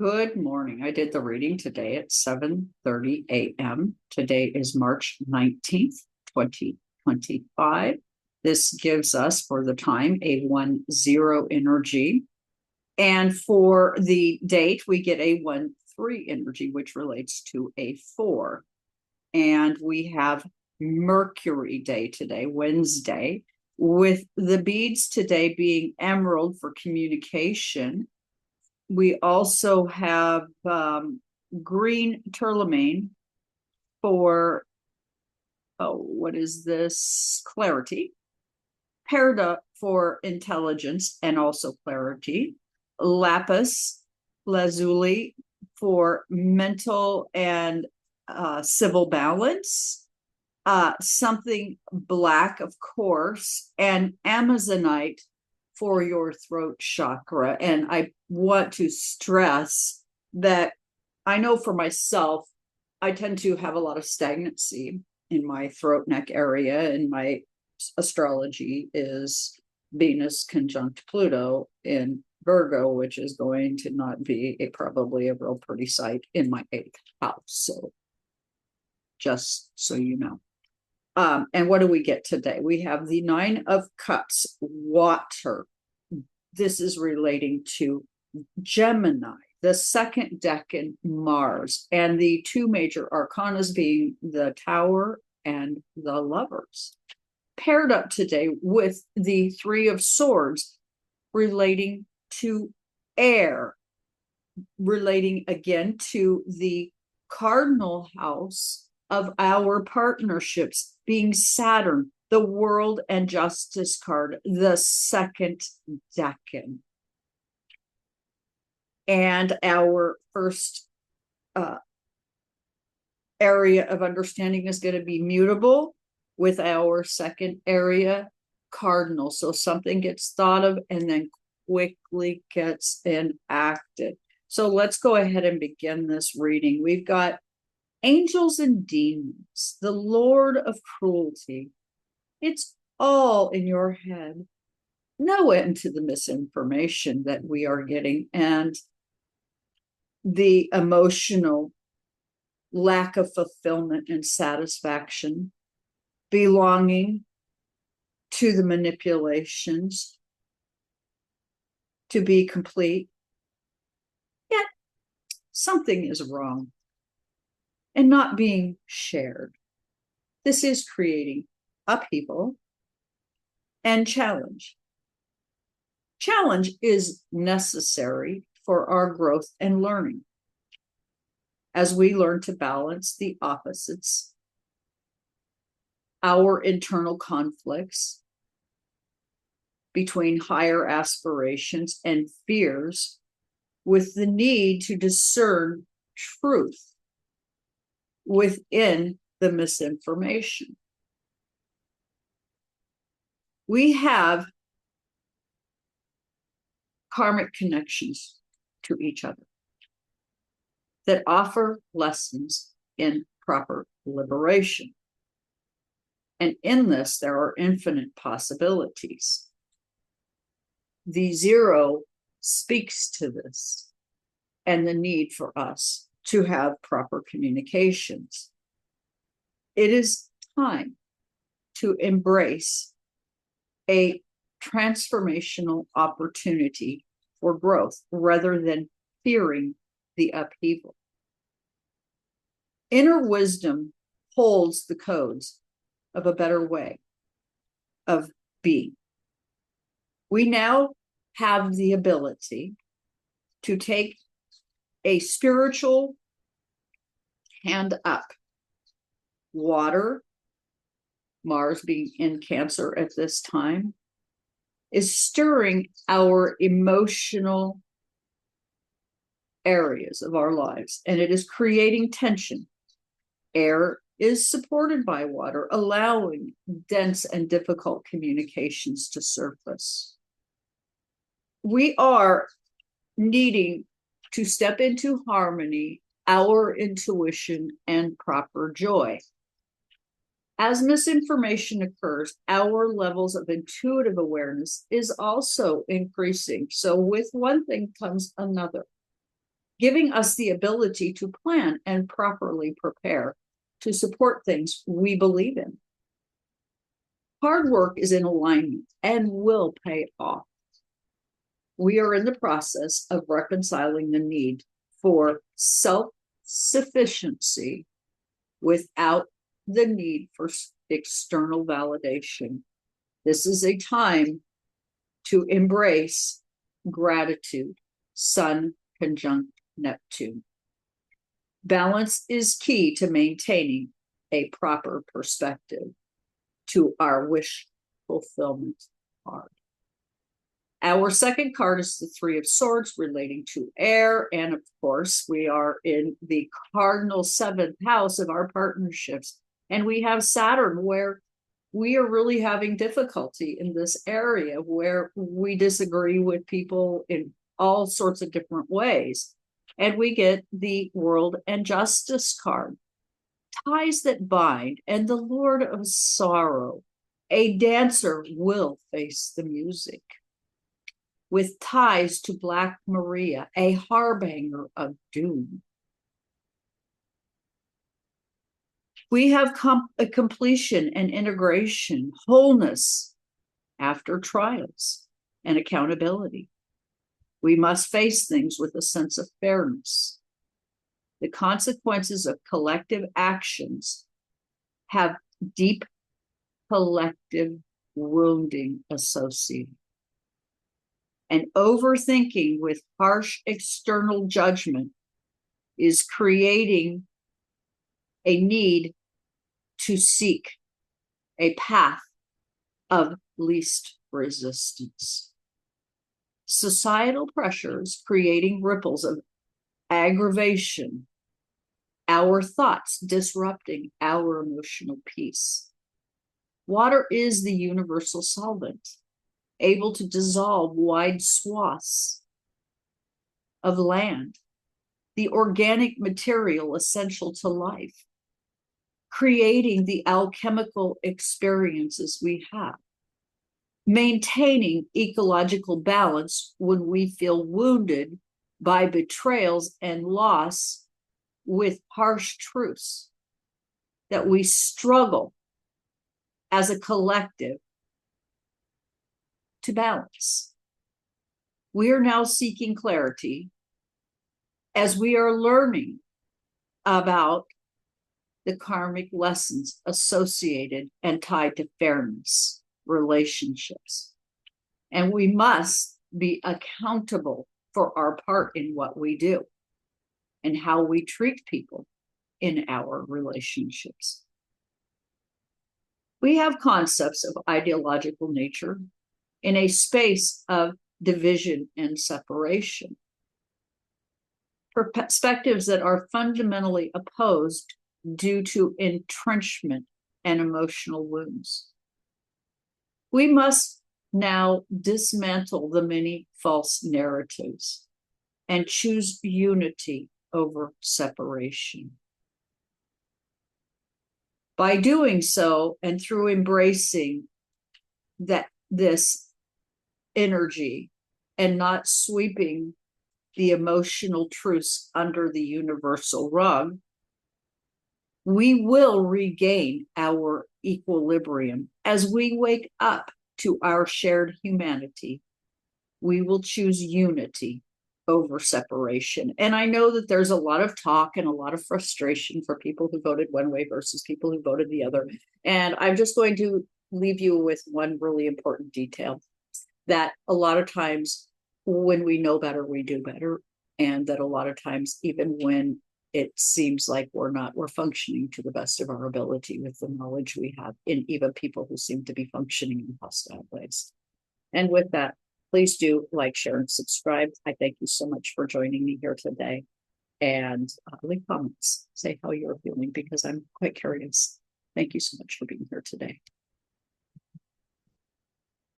Good morning. I did the reading today at 7:30 a.m. Today is March 19th, 2025. This gives us for the time a 1-0 energy. And for the date, we get a 1-3 energy, which relates to a 4. And we have Mercury Day today, Wednesday, with the beads today being emerald for communication. We also have green tourmaline for, what is this? Clarity. Perda for intelligence and also clarity. Lapis lazuli for mental and civil balance. Something black, of course, and Amazonite for your throat chakra. And I want to stress that I know for myself, I tend to have a lot of stagnancy in my throat neck area, and my astrology is Venus conjunct Pluto in Virgo, which is going to not be probably a real pretty sight in my 8th house. So just so you know. And what do we get today? We have the 9 of Cups, water. This is relating to Gemini, the second decan, Mars, and the 2 major arcanas being the Tower and the Lovers. Paired up today with the 3 of Swords, relating to air, relating again to the cardinal house of our partnerships, being Saturn, the World and Justice card, the second decan. And our first area of understanding is going to be mutable, with our second area cardinal. So something gets thought of and then quickly gets enacted. So let's go ahead and begin this reading. We've got angels and demons, the Lord of cruelty. It's all in your head. No end to the misinformation that we are getting and the emotional lack of fulfillment and satisfaction, belonging to the manipulations to be complete. Yet something is wrong and not being shared. This is creating upheaval and challenge. Challenge is necessary for our growth and learning as we learn to balance the opposites, our internal conflicts between higher aspirations and fears, with the need to discern truth within the misinformation. We have karmic connections to each other that offer lessons in proper liberation. And in this, there are infinite possibilities. The 0 speaks to this and the need for us to have proper communications. It is time to embrace a transformational opportunity for growth rather than fearing the upheaval. Inner wisdom holds the codes of a better way of being. We now have the ability to take a spiritual hand up. Water, Mars being in Cancer at this time, is stirring our emotional areas of our lives, and it is creating tension. Air is supported by water, allowing dense and difficult communications to surface. We are needing to step into harmony, our intuition, and proper joy. As misinformation occurs, our levels of intuitive awareness is also increasing. So with one thing comes another. giving us the ability to plan and properly prepare to support things we believe in. Hard work is in alignment and will pay off. We are in the process of reconciling the need for self-sufficiency without the need for external validation. This is a time to embrace gratitude, Sun conjunct Neptune. Balance is key to maintaining a proper perspective to our wish fulfillment card. Our second card is the Three of Swords relating to air. And of course, we are in the cardinal seventh house of our partnerships. And we have Saturn, where we are really having difficulty in this area where we disagree with people in all sorts of different ways. And we get the World and Justice card, ties that bind, and the Lord of Sorrow. A dancer will face the music. With ties to Black Maria, a harbinger of doom. We have a completion and integration, wholeness after trials, and accountability. We must face things with a sense of fairness. The consequences of collective actions have deep collective wounding associated. And overthinking with harsh external judgment is creating a need to seek a path of least resistance. Societal pressures creating ripples of aggravation, our thoughts disrupting our emotional peace. Water is the universal solvent, able to dissolve wide swaths of land, the organic material essential to life, creating the alchemical experiences we have, maintaining ecological balance when we feel wounded by betrayals and loss with harsh truths, that we struggle as a collective to balance. We are now seeking clarity as we are learning about the karmic lessons associated and tied to fairness, relationships. And we must be accountable for our part in what we do and how we treat people in our relationships. We have concepts of ideological nature in a space of division and separation. Perspectives that are fundamentally opposed due to entrenchment and emotional wounds. We must now dismantle the many false narratives and choose unity over separation. By doing so, and through embracing this energy and not sweeping the emotional truths under the universal rug, we will regain our equilibrium. As we wake up to our shared humanity, we will choose unity over separation. And I know that there's a lot of talk and a lot of frustration for people who voted one way versus people who voted the other. And I'm just going to leave you with one really important detail, that a lot of times when we know better, we do better. And that a lot of times, even when it seems like we're functioning to the best of our ability with the knowledge we have, in even people who seem to be functioning in hostile ways. And with that, please do like, share, and subscribe. I thank you so much for joining me here today. And leave comments, say how you're feeling, because I'm quite curious. Thank you so much for being here today.